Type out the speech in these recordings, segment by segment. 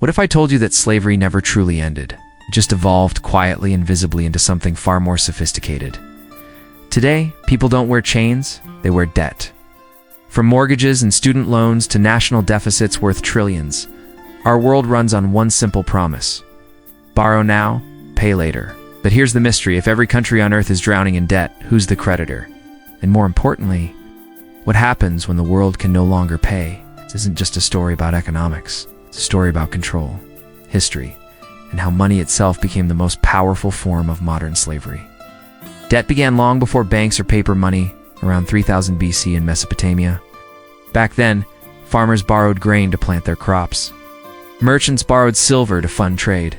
What if I told you that slavery never truly ended? It just evolved quietly and visibly into something far more sophisticated. Today, people don't wear chains, they wear debt. From mortgages and student loans to national deficits worth trillions, our world runs on one simple promise: borrow now, pay later. But here's the mystery: if every country on earth is drowning in debt, who's the creditor? And more importantly, what happens when the world can no longer pay? This isn't just a story about economics. It's a story about control, history, and how money itself became the most powerful form of modern slavery. Debt began long before banks or paper money, around 3000 BC in Mesopotamia. Back then, farmers borrowed grain to plant their crops. Merchants borrowed silver to fund trade.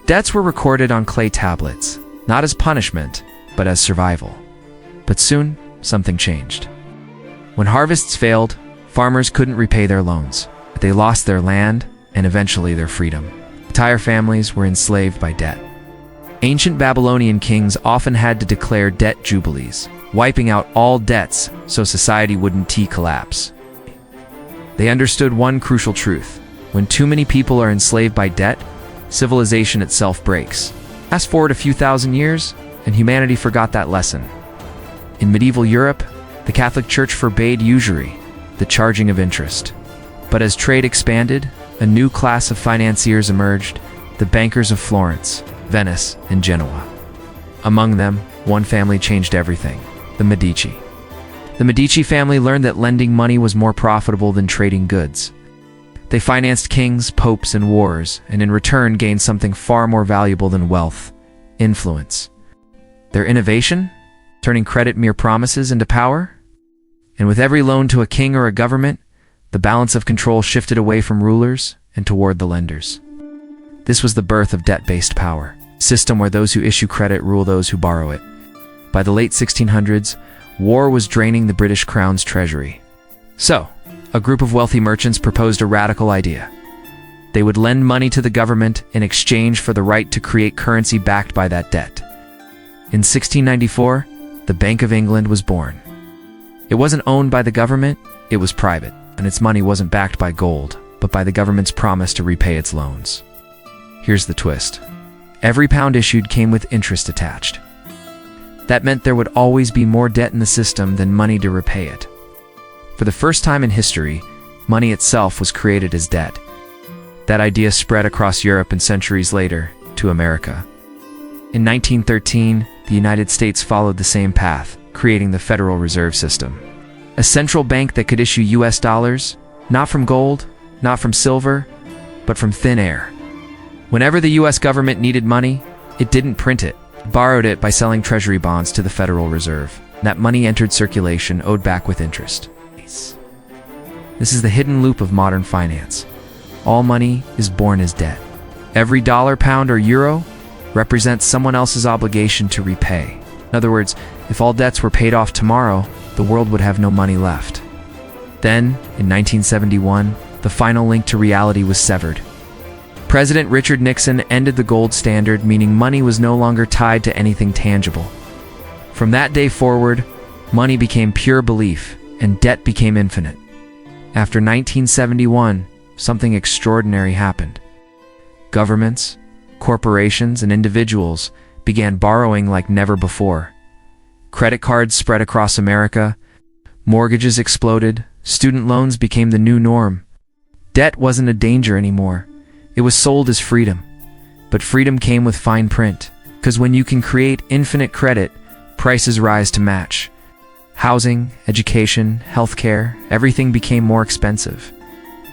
Debts were recorded on clay tablets, not as punishment, but as survival. But soon, something changed. When harvests failed, farmers couldn't repay their loans. They lost their land and eventually their freedom. Entire families were enslaved by debt. Ancient Babylonian kings often had to declare debt jubilees, wiping out all debts so society wouldn't collapse. They understood one crucial truth: when too many people are enslaved by debt, civilization itself breaks. Fast forward a few thousand years, and humanity forgot that lesson. In medieval Europe, the Catholic Church forbade usury, the charging of interest. But as trade expanded, a new class of financiers emerged: the bankers of Florence, Venice, and Genoa. Among them, one family changed everything: the Medici. The Medici family learned that lending money was more profitable than trading goods. They financed kings, popes, and wars, and in return gained something far more valuable than wealth: influence. Their innovation? Turning credit mere promises into power? And with every loan to a king or a government, the balance of control shifted away from rulers and toward the lenders. This was the birth of debt-based power, a system where those who issue credit rule those who borrow it. By the late 1600s, war was draining the British Crown's treasury. So, a group of wealthy merchants proposed a radical idea. They would lend money to the government in exchange for the right to create currency backed by that debt. In 1694, the Bank of England was born. It wasn't owned by the government, it was private, and its money wasn't backed by gold, but by the government's promise to repay its loans. Here's the twist: every pound issued came with interest attached. That meant there would always be more debt in the system than money to repay it. For the first time in history, money itself was created as debt. That idea spread across Europe and centuries later, to America. In 1913, the United States followed the same path, creating the Federal Reserve System. A central bank that could issue US dollars, not from gold, not from silver, but from thin air. Whenever the US government needed money, it didn't print it, borrowed it by selling treasury bonds to the Federal Reserve. That money entered circulation, owed back with interest. This is the hidden loop of modern finance. All money is born as debt. Every dollar, pound, or euro represents someone else's obligation to repay. In other words, if all debts were paid off tomorrow, the world would have no money left. Then, in 1971, the final link to reality was severed. President Richard Nixon ended the gold standard, meaning money was no longer tied to anything tangible. From that day forward, money became pure belief, and debt became infinite. After 1971, something extraordinary happened. Governments, corporations, and individuals began borrowing like never before. Credit cards spread across America, mortgages exploded, student loans became the new norm. Debt wasn't a danger anymore. It was sold as freedom. But freedom came with fine print, because when you can create infinite credit, prices rise to match. Housing, education, healthcare, everything became more expensive.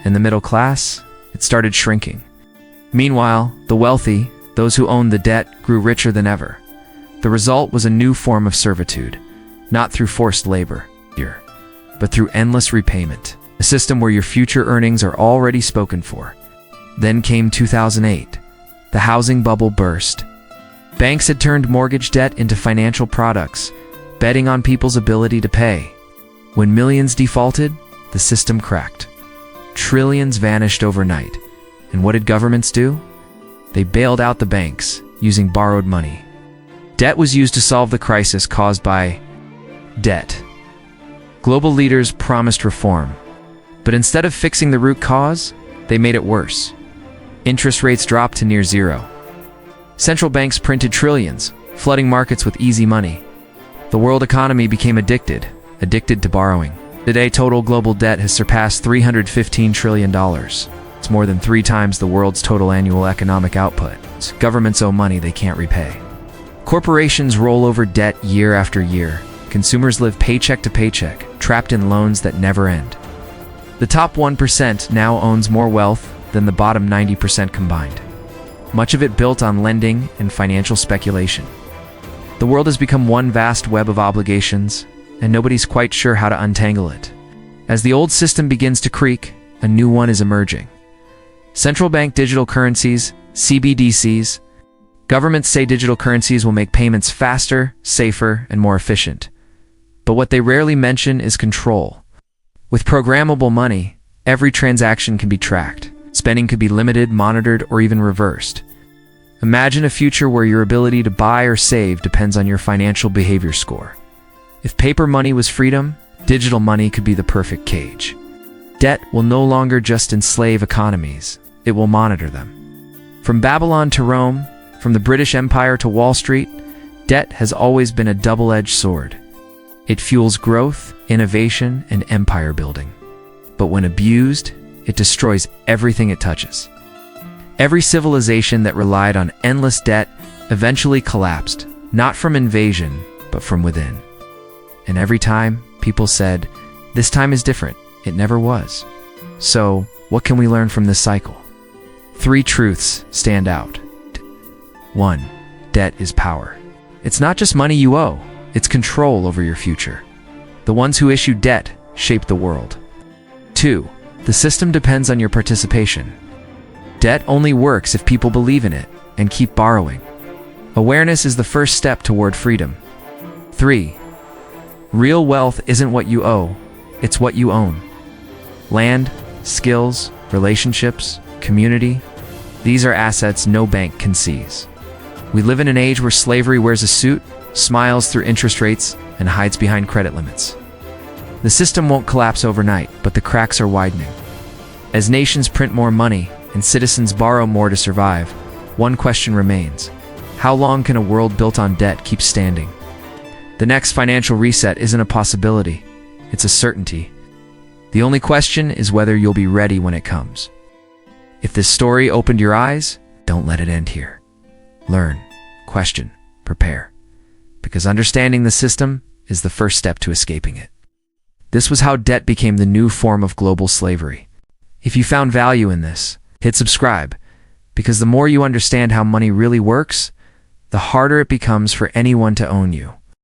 And the middle class, it started shrinking. Meanwhile, the wealthy, those who owned the debt, grew richer than ever. The result was a new form of servitude, not through forced labor, but through endless repayment, a system where your future earnings are already spoken for. Then came 2008. The housing bubble burst. Banks had turned mortgage debt into financial products, betting on people's ability to pay. When millions defaulted, the system cracked. Trillions vanished overnight. And what did governments do? They bailed out the banks, using borrowed money. Debt was used to solve the crisis caused by debt. Global leaders promised reform, but instead of fixing the root cause, they made it worse. Interest rates dropped to near zero. Central banks printed trillions, flooding markets with easy money. The world economy became addicted to borrowing. Today, total global debt has surpassed $315 trillion. It's more than 3 times the world's total annual economic output. Governments owe money they can't repay. Corporations roll over debt year after year. Consumers live paycheck to paycheck, trapped in loans that never end. The top 1% now owns more wealth than the bottom 90% combined. Much of it built on lending and financial speculation. The world has become one vast web of obligations, and nobody's quite sure how to untangle it. As the old system begins to creak, a new one is emerging. Central Bank Digital Currencies, CBDCs. Governments say digital currencies will make payments faster, safer, and more efficient. But what they rarely mention is control. With programmable money, every transaction can be tracked. Spending could be limited, monitored, or even reversed. Imagine a future where your ability to buy or save depends on your financial behavior score. If paper money was freedom, digital money could be the perfect cage. Debt will no longer just enslave economies, it will monitor them. From Babylon to Rome, from the British Empire to Wall Street, debt has always been a double-edged sword. It fuels growth, innovation, and empire building. But when abused, it destroys everything it touches. Every civilization that relied on endless debt eventually collapsed, not from invasion, but from within. And every time, people said, "This time is different." It never was. So, what can we learn from this cycle? 3 truths stand out. 1. Debt is power. It's not just money you owe, it's control over your future. The ones who issue debt shape the world. 2. The system depends on your participation. Debt only works if people believe in it and keep borrowing. Awareness is the first step toward freedom. 3. Real wealth isn't what you owe, it's what you own. Land, skills, relationships, community, these are assets no bank can seize. We live in an age where slavery wears a suit, smiles through interest rates, and hides behind credit limits. The system won't collapse overnight, but the cracks are widening. As nations print more money and citizens borrow more to survive, one question remains: how long can a world built on debt keep standing? The next financial reset isn't a possibility, it's a certainty. The only question is whether you'll be ready when it comes. If this story opened your eyes, don't let it end here. Learn, question, prepare. Because understanding the system is the first step to escaping it. This was how debt became the new form of global slavery. If you found value in this, hit subscribe, because the more you understand how money really works, the harder it becomes for anyone to own you.